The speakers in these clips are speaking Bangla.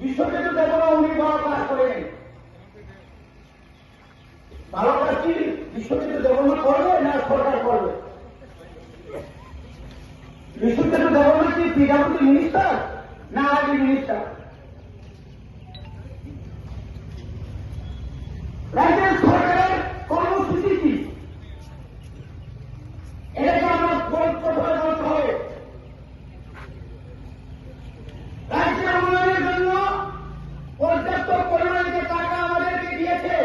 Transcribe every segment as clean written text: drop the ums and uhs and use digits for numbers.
বিশ্বজিৎ দেববর্মা উনি বড় কাজ করেন। ভালো কাজ কি বিশ্বজিৎ দেববর্মা করবে না সরকার করবে? বিশ্বজিৎ দেববর্মা কি পিডব্লিউডি মিনিস্টার না আইডি মিনিস্টার? রাজ্যের সরকারের কর্মসূচি কি এটাকে আমরা প্রথমে বলতে হবে। রাজ্যের উন্নয়নের জন্য পর্যাপ্ত পরিমাণে যে টাকা আমাদেরকে দিয়েছে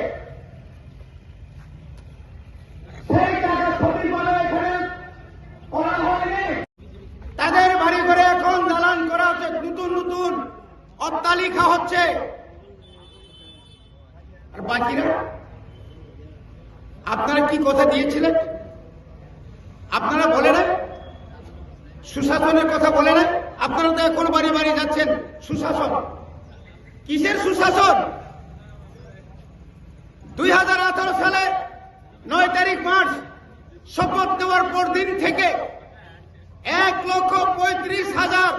সেই টাকা সঠিকভাবে এখানে করা হয়নি। তাদের বাড়ি ঘরে এখন দালান করা হচ্ছে, নতুন নতুন অট্টালিকা হচ্ছে, আর বাকিরা আপনারা কি কথা দিয়েছিলেন? আপনারা বলে না সুশাসনের কথা বলে না? আপনারা তো এখন বাড়ি বাড়ি যাচ্ছেন সুশাসন। কিসের সুশাসন? 2018 সালে 9 তারিখ মার্চ শপথ নেওয়ার পর দিন থেকে 1,35,000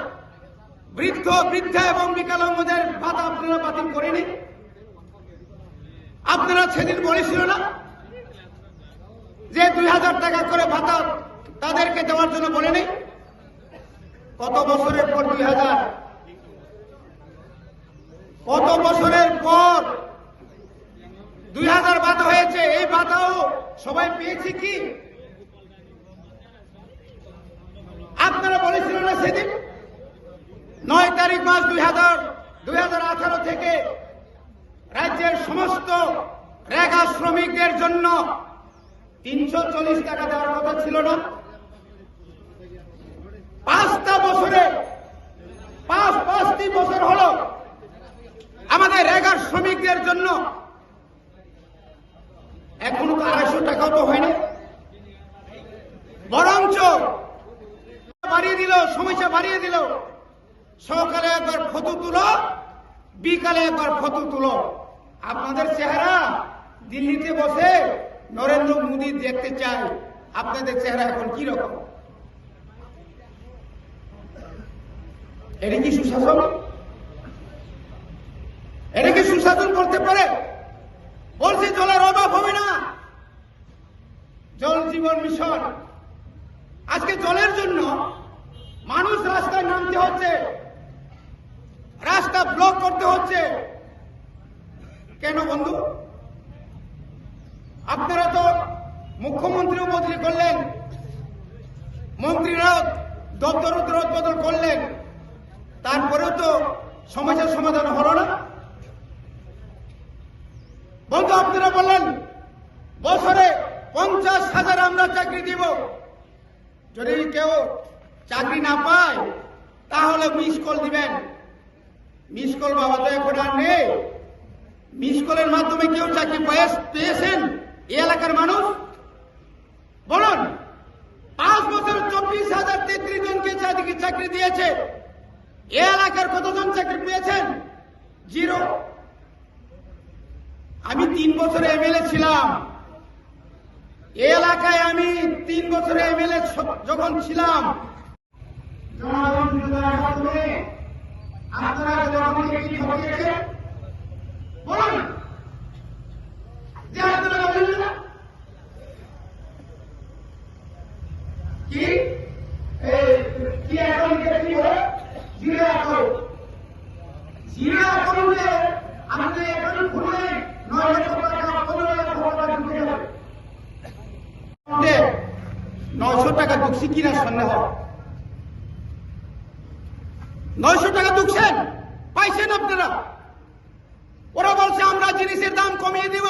বৃদ্ধ বৃদ্ধা এবং বিকলাঙ্গদের ভাতা আপনারা বাতিল করেনি? আপনারা সেদিন বলেছিল না যে 2,000 টাকা করে ভাতা তাদেরকে দেওয়ার জন্য বলে নেই? কত বছরের পর 2,000? কত বছরের পর 2,000 ভাতা হয়েছে? এই ভাতাও সবাই পেয়েছে কি? আপনারা বলেছিল না সেদিন 9 তারিখ মাস 2018 থেকে রাজ্যের সমস্ত রেগা শ্রমিকদের জন্য 340 টাকা দেওয়ার কথা ছিল না? 5টি বছর হলো আমাদের রেগার শ্রমিকদের জন্য এখনো তো 250 টাকাও তো হয়নি। বরঞ্চ বাড়িয়ে দিল, সমস্যা বাড়িয়ে দিল। সকালে একবার ফটো তুলো, বিকালে একবার ফটো তুলো। আপনাদের চেহারা দিল্লিতে বসে নরেন্দ্র মোদী দেখতে চায়। আপনাদের চেহারা এখন কি রকম? এটা কি সুশাসন? এটা কি সুশাসন করতে পারে? বলছে জলের অভাব হবে না, জল জীবন মিশন। আজকে জলের জন্য মানুষ রাস্তায় নামতে হচ্ছে, রাস্তা ব্লক করতে হচ্ছে। কেন বন্ধু? আপনারা তো মুখ্যমন্ত্রীও বদলি করলেন, মন্ত্রীরাও দপ্তর বদল করলেন, তারপরেও তো সমস্যার সমাধান হলো না। বন্ধু, আপনারা বললেন বছরে 50,000 আমরা চাকরি দিব। যদি কেউ চাকরি না পায় তাহলে মিস কল দিবেন। মিস কল বাবা তো এখন আর নেই। মিস কলের মাধ্যমে কেউ চাকরি পেয়েছেন এই এলাকার মানুষ? বলুন। 5 বছর 24,033 জনকে চাকরি দিয়েছে। এই এলাকার কতজন চাকরি পেয়েছেন? 0। আমি 3 বছরে এমএলএ ছিলাম। এই এলাকায় আমি 3 বছরে এমএলএ যখন ছিলাম, আপনারা যখন কি খবর দিয়েছেন বলুন, যে আপনারা বললেন না কি কি অ্যাকাউন্টে কি হয়? 0 অ্যাকাউন্ট। 0 অ্যাকাউন্টে আপনি অ্যাকাউন্ট খুলে 9 লক্ষ টাকা 15 লক্ষ টাকা ঢুকে যাবে। 900 টাকা ঢুকছি কিনা সন্দেহ। 900 টাকা ঢুকছেন, পাইছেন আপনারা? ওরা বলছে আমরা জিনিসের দাম কমিয়ে দিব,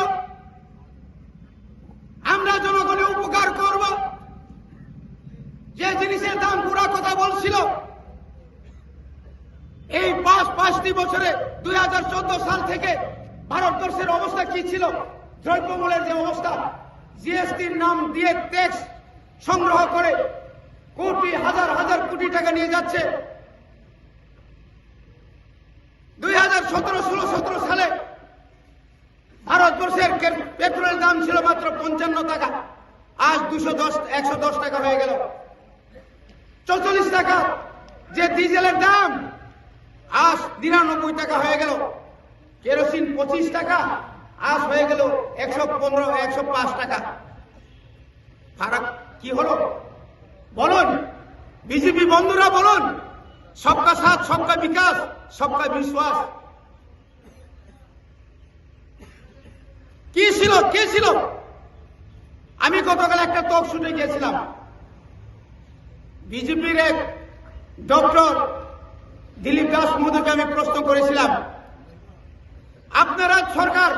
আমরা জনগণের উপকার করব। যে জিনিসের দাম পুরা কথা বলছিল, এই 5টি বছরে 2014 সাল থেকে ভারতবর্ষের অবস্থা কি ছিল? দ্রব্যমূল্যের যে অবস্থা, জিএসটির নাম দিয়ে ট্যাক্স সংগ্রহ করে কোটি হাজার হাজার কোটি টাকা নিয়ে যাচ্ছে। 2017 সালে ভারতবর্ষের পেট্রোলের দাম ছিল মাত্র 55 টাকা, আজ 110 টাকা হয়ে গেল। 44 টাকা যে ডিজেলের দাম, আজ 99 টাকা হয়ে গেল, কেরোসিন 25 টাকা, আজ হয়ে গেল 115 105 টাকা। ফারাক কি হলো বলুন? বিজেপি বন্ধুরা বলুন, সবকা সাথ সবকা বিকাশ সবকা বিশ্বাস কি ছিল, কে ছিল? আমি গতকাল একটা টক শুনে গিয়েছিলাম, বিজেপির এক ডক্টর দিলীপ দাস মোদীকে আমি প্রশ্ন করেছিলাম, আপনারা সরকার,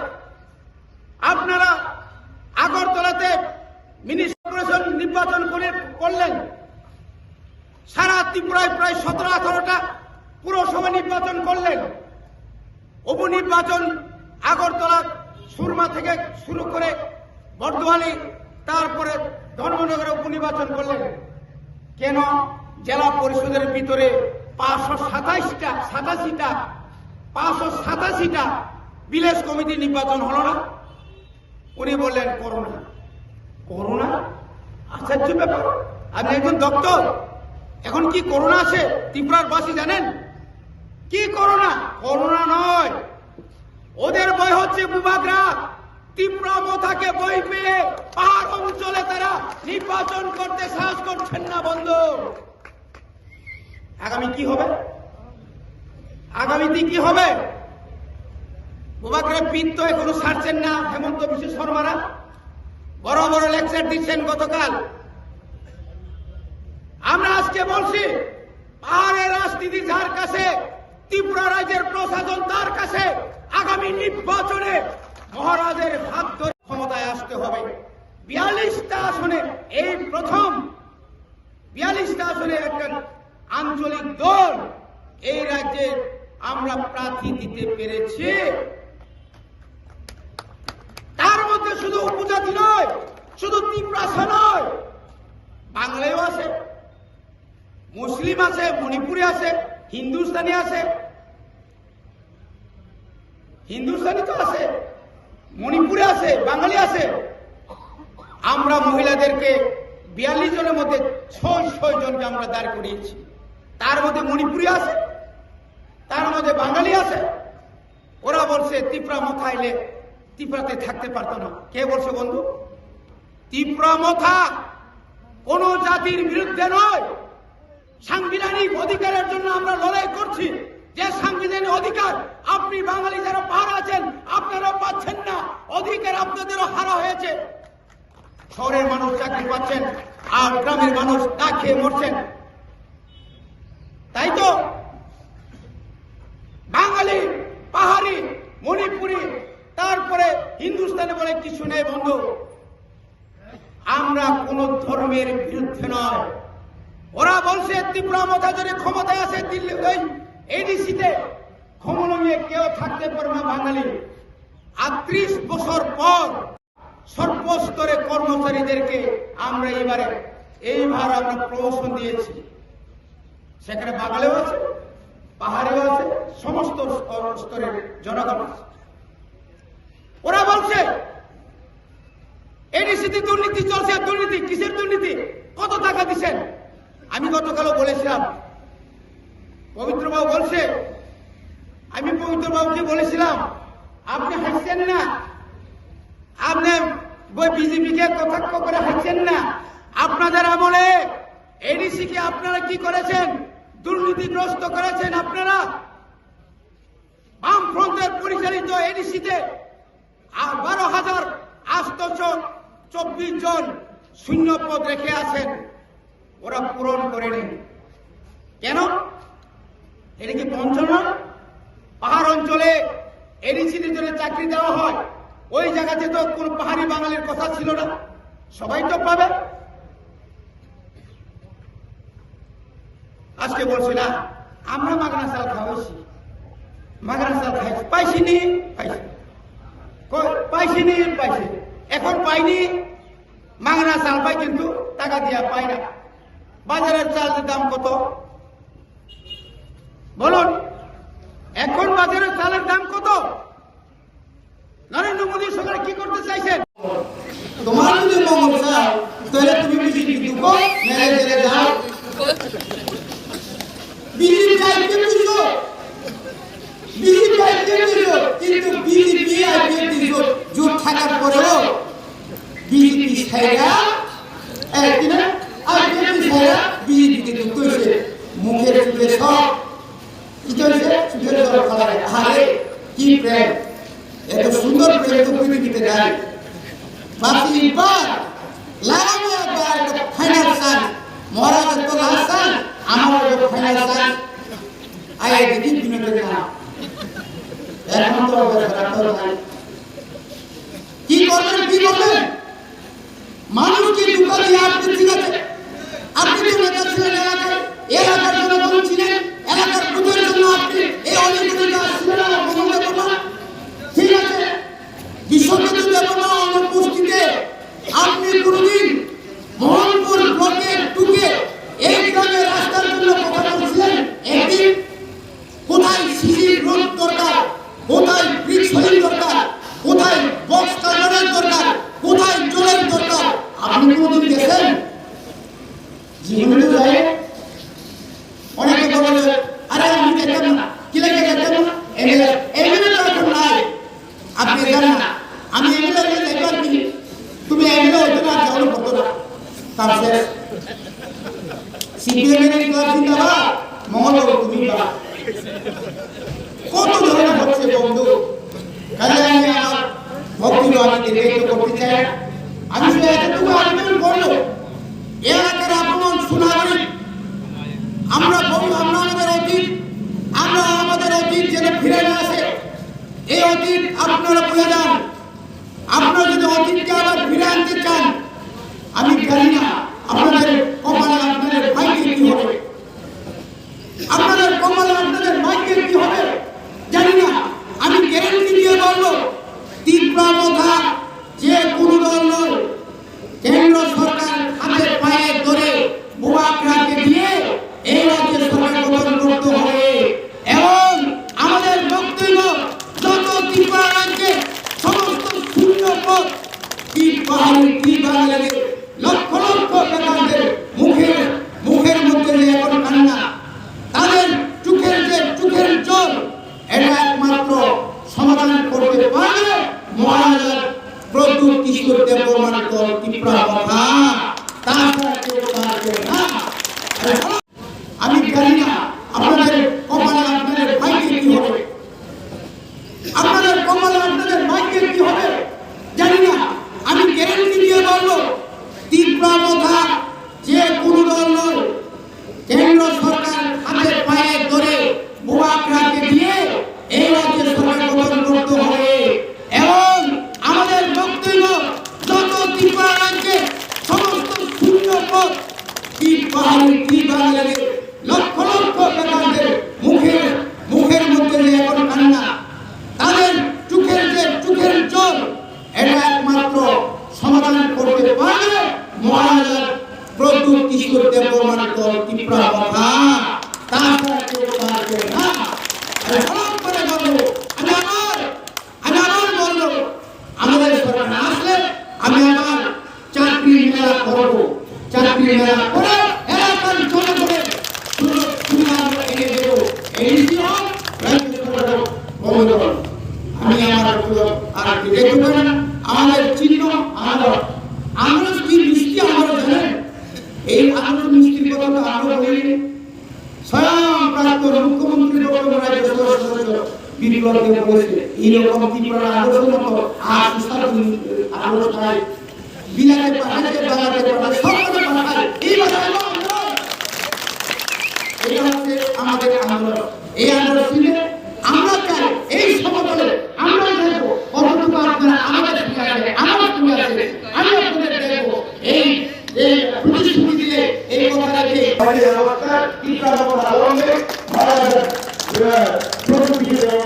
আপনারা আগরতলাতে মিনি কর্পোরেশন নির্বাচন করলেন, সারা ত্রিপুরায় প্রায় 17-18টা পুরসভা নির্বাচন করলেন, উপনির্বাচন আগরতলা সুরমা থেকে শুরু করে বর্ধমানে, তারপরে ধর্মনগরে উপনির্বাচন করলেন। কেন জেলা পরিষদের ভিতরে 587টা ভিলেজ কমিটি নির্বাচন হলো না? উনি বললেন করোনা। করোনা আশ্চর্য ব্যাপার, আপনি একজন ডক্টর, এখন কি করোনা আছে ত্রিপুরার বাসী জানেন? কি করোনা? করোনা নয়, ওদের ভয় হচ্ছে বুবাগরা। ত্রিপুরা মথাকে ভয় পেয়ে পাহাড় অঞ্চলে তারা নির্বাচন করতে সাহস করছেন না। বন্ধু, আগামী কি হবে? আগামীতে কি হবে? বুবাগরা পিঠ তো এখনো ছাড়ছেন না হেমন্ত বিশ্ব শর্মারা, বড় বড় লেকচার দিচ্ছেন গতকাল। আমরা আজকে বলছি, পাহাড়ের রাজনীতি যার কাছে, ত্রিপুরা রাজ্যের প্রশাসন তার কাছে, আগামী নির্বাচনে মহারাজের হাত ধরে ক্ষমতায় আসতে হবে। 42টা আসনে, এই প্রথম 42টা আসনে একটা আঞ্চলিক দল এই রাজ্যে আমরা প্রার্থী দিতে পেরেছি। তার মধ্যে শুধু উপজাতি নয়, শুধু ত্রিপুরা নয়, বাংলায়ও আছে, মুসলিম আছে, মণিপুরি আছে, হিন্দুস্তানি আছে, হিন্দুস্তানি তো আছে, মণিপুরে আছে, বাঙালি আছে। আমরা মহিলাদেরকে 42 জনের মধ্যে 6 জনকে আমরা দাঁড় করিয়েছি, তার মধ্যে মণিপুরি আছে, তার মধ্যে বাঙালি আছে। ওরা বলছে ত্রিপুরা মথা এলে ত্রিপুরাতে থাকতে পারতো না। কে বলছে বন্ধু? ত্রিপুরা মথা কোন জাতির বিরুদ্ধে নয়, সাংবিধানিক অধিকারের জন্য আমরা লড়াই করছি। যে সাংবিধানিক অধিকার আপনি বাঙালি যারা পাহাড় আছেন আপনারাও পাচ্ছেন না, অধিকার আপনাদেরও হারা হয়েছে। শহরের মানুষ চাকরি পাচ্ছেন আর গ্রামের মানুষ না খেয়ে মরছেন, তাই তো? বাঙালি, পাহাড়ি, মণিপুরি, তারপরে হিন্দুস্তানি বলে কিছু নেই বন্ধু। আমরা কোন ধর্মের বিরুদ্ধে নয়। ওরা বলছে ত্রিপুরা মথা যদি ক্ষমতায় আসে দিল্লি ওই এডিসিতে ক্ষমতা নিয়ে কেউ থাকতে পারবে না বাঙালি। ৩৮ বছর পর সর্বস্তরে কর্মচারীদেরকে আমরা এইবার আমরা প্রমোশন দিয়েছি। সেখানে বাঙালিও আছে, পাহাড়িও আছে, সমস্ত স্তরের জনগণ আছে। ওরা বলছে এডিসিতে দুর্নীতি চলছে। দুর্নীতি কিসের দুর্নীতি? কত টাকা দিচ্ছেন? আমি গতকালও বলেছিলাম, পবিত্রবাবু বলছে, আমি পবিত্রবাবুকে বলেছিলাম আপনি হাসছেন না, আপনি বিজেপিকে কটাক্ষ করে হাসছেন না। আপনাদের আমলে এডিসি কে আপনারা কি করেছেন? দুর্নীতিগ্রস্ত করেছেন আপনারা। বামফ্রন্টের পরিচালিত এডিসিতে 12,824 জন শূন্য পদ রেখে আছেন, ওরা পূরণ করেনি কেন? এটা কি বঞ্চনা? পাহাড় অঞ্চলে এডিসিতে যদি চাকরি দেওয়া হয়, ওই জায়গাতে তো কোন পাহাড়ি বাঙালির কথা ছিল না, সবাই তো পাবে। আজকে বলছি না আমরা মাগনা চাল খাওয়াইছি, মাগনা চাল খাইছি, পাইছিনি পাইছিনি পাইছি, এখন পাইনি। মাগনা চাল পাই কিন্তু টাকা দিয়া পাই না। বাজারের চালের দাম কত বলুন? এখন বাজারের চালের দাম কত? নরেন্দ্র মোদী সরকার কি করতে চাইছেন? তোমার যদি মঙ্গল চায় তাহলে তুমি বিজেপি দুঃখ মেরে জেলে যাও। বিজেপি চাই কিন্তু থাকার পরেও বিজেপি ছাইরা বিজেপিতে যুক্ত হয়েছে। মুখের চুলে সব চোখের জল ফলায়। আরে কি প্রেম, এত সুন্দর প্রেম তো পৃথিবীতে নাই। বাকি একবার লাগানো একবার ফাইনাল চান্স, মহারাজের তো লাস্ট চান্স, আমার ফাইনাল চান্স। আয় দেখি বিনোদের না এখন তো কি করবেন, কি করবেন? মানুষকে দুঃখ দিয়ে আপনি ঠিক আছে, আপনি তো নেতা ছিলেন এলাকায়, এলাকার জনগণ ছিলেন, এলাকার ভোটের জন্য আপনি এই অলিগলিতে আসছিলেন ঠিক আছে। বিশ্ববিদ্যালয় দেবনা অনুপস্থিতিতে আপনি কোনদিন মোহনপুর ব্লকের টুকে এই গ্রামের রাস্তার জন্য কথা বলছিলেন? একদিন কোথায় সিসি রোড দরকার, কোথায় ব্রিজ হলিং দরকার, কোথায় বক্স কালভারের দরকার, কোথায় জলের দরকার আপনি কোনদিন গেছেন? জীবনে যায় অনেকে বলে আরে আমি যেতাম না, কি লাগে যেতাম না, এমএলএ তো এখন নাই, আপনি জানেন না আমি এমএলএ দেখবার কি তুমি এমএলএ হইতে না যাওয়ার করতো না। তারপরে সিপিএম এর ক্লাব জিন্দাবাদ, মঙ্গল তুমি বা কত ধরনের হচ্ছে বন্ধু। কাজে আমি আমার বক্তব্য আমি দীর্ঘায়িত করতে চাই। আমি শুধু এতটুকু আবেদন করবো, এলাকার আপন সুনাগরিক আমরা আমাদের অতীত, আমরা আমাদের অতীত যেন ফিরে না আসে। এই অতীত আপনারা ভুলে যান। আপনারা যদি অতীতকে আবার ফিরে আনতে চান, আমি জানি না আপনাদের কপালে আপনাদের ভাগ্যে কি হবে, আপনাদের কপালে আপনাদের ভাগ্যে কি হবে জানি না। আমি গ্যারান্টি দিয়ে বলবো, তীব্র কথা যে কোনো দল নয়, কেন্দ্র সরকার হাতে পায়ে ধরে বুবাকরাকে দিয়ে এই রাজ্যের সরকার গঠন করতে হবে। এবং আমাদের বক্তব্য যত ত্রিপুরা রাজ্যে সমস্ত শূন্য পদ বাঙালি লক্ষ লক্ষ বেকারদের মুখের মধ্যে যে এখন কান্না, তাদের চোখের জল, এটা একমাত্র সমাধান করতে পারবে মহারাজা প্রচুর কিশোর দেব প্রমাণিত ত্রিপুরা কথা। তাছাড়া কেউ পারবে না। আমি জানি না আপনাদের কপালে আপনাদের ভাগ্যে কি হবে, আপনাদের কপালে আপনাদের ভাগ্যে কি হবে জানি না। আমি গ্যারান্টি দিয়ে বলবো, ত্রিপুরা কথা যে কোনো দল নয়, কেন্দ্র সরকার হাতে পায়ে ধরে বুবাকরাকে দিয়ে এই রাজ্যের সরকার গঠন করতে হবে। এবং আমাদের বক্তব্য যত ত্রিপুরা রাজ্যে সমস্ত শূন্য পদ বাঙালি লক্ষ লক্ষ বেকারদের মুখের মধ্যে যে এখন কান্না, তাদের চোখের জল, এটা একমাত্র সমাধান করতে পারবে মহারাজা প্রচুর কিশোর দেব প্রমাণিত ত্রিপুরা কথা। তাছাড়া কেউ পারবে না। করে বলবো, আমি আবার বলবো, আমাদের সরকার আসলে আমি আমার চাকরি মেলা করবো, চাকরি মেলা করে এলাকার জনগণের সুবিধা এনে দেবো। এই আমি আমার আর দেখতে পারি না। আমাদের চিহ্ন আমরা কি মিষ্টি আমরা জানেন, এই আন্দোলন মিষ্টির কথা তো আমরা বলিনি। স্বয়ং প্রাক্তন মুখ্যমন্ত্রী ডক্টর রাজ্য সদস্য বিপ্লব দেব বলেছে এইরকম ত্রিপুরা আদর্শ মতো আর সুস্বাদু আদর্শ নাই। বিলাতে পাঠাতে বাংলাতে পাঠাতে সকলে পাঠায়। এই বাংলা এটা হচ্ছে আমাদের আন্দোলন। এই আন্দোলনে আমরা চাই এই সমতলে আমরা দেখবো কতটুকু আপনারা আমাদের সঙ্গে আছে, আমার সঙ্গে আছে। আমি আপনাদের দেখবো এই প্রতিশ্রুতি দিয়ে এই কথাটা দিয়ে আমাদের ব্যবস্থা ত্রিপুরা আন্দোলনে প্রতিশ্রুতি দেওয়া